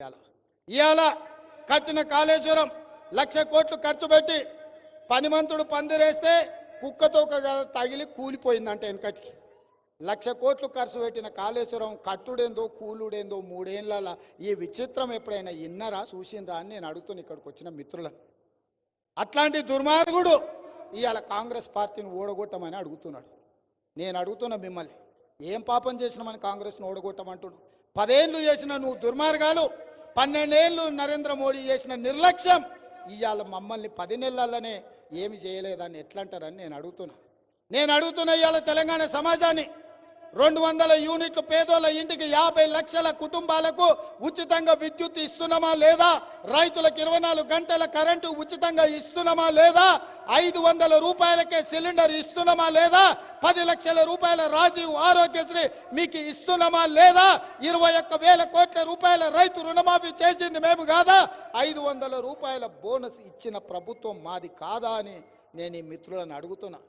ఇవాళ కట్టిన కాళేశ్వరం 1,00,000 కోట్లు ఖర్చు పెట్టి పనిమంతుడు పందిరేస్తే కుక్కతో తగిలి కూలిపోయిందంటే వెనకటికి 1,00,000 కోట్లు ఖర్చు పెట్టిన కాళేశ్వరం కట్టుడేందో కూలుడేందో 3 ఏళ్ళ ఈ విచిత్రం ఎప్పుడైనా ఇన్నరా చూసిండ్రా అని నేను అడుగుతున్నా ఇక్కడికి వచ్చిన మిత్రులను. అట్లాంటి దుర్మార్గుడు ఇవాళ కాంగ్రెస్ పార్టీని ఓడగొట్టమని అడుగుతున్నాడు. నేను అడుగుతున్నా మిమ్మల్ని, ఏం పాపం చేసినామని కాంగ్రెస్ను ఓడగొట్టమంటున్నావు? 10 ఏళ్ళు చేసిన నువ్వు దుర్మార్గాలు, 12 ఏళ్ళు నరేంద్ర మోడీ చేసిన నిర్లక్ష్యం ఇవాళ మమ్మల్ని 10 నెలల్లోనే ఏమి చేయలేదని ఎట్లా అంటారని నేను అడుగుతున్నా. ఇవాళ తెలంగాణ సమాజాన్ని 200 యూనిట్లు పేదోళ్ళ ఇంటికి 50 లక్షల కుటుంబాలకు ఉచితంగా విద్యుత్ ఇస్తున్నామా లేదా? రైతులకు 24 గంటల కరెంటు ఉచితంగా ఇస్తున్నామా లేదా? 500 రూపాయలకే సిలిండర్ ఇస్తున్నామా లేదా? 10 లక్షల రూపాయల రాజీవ్ ఆరోగ్యశ్రీ మీకు ఇస్తున్నామా లేదా? 21,000 కోట్ల రూపాయల రైతు రుణమాఫీ చేసింది మేము కాదా? 500 రూపాయల బోనస్ ఇచ్చిన ప్రభుత్వం మాది కాదా అని నేను ఈ మిత్రులను అడుగుతున్నా.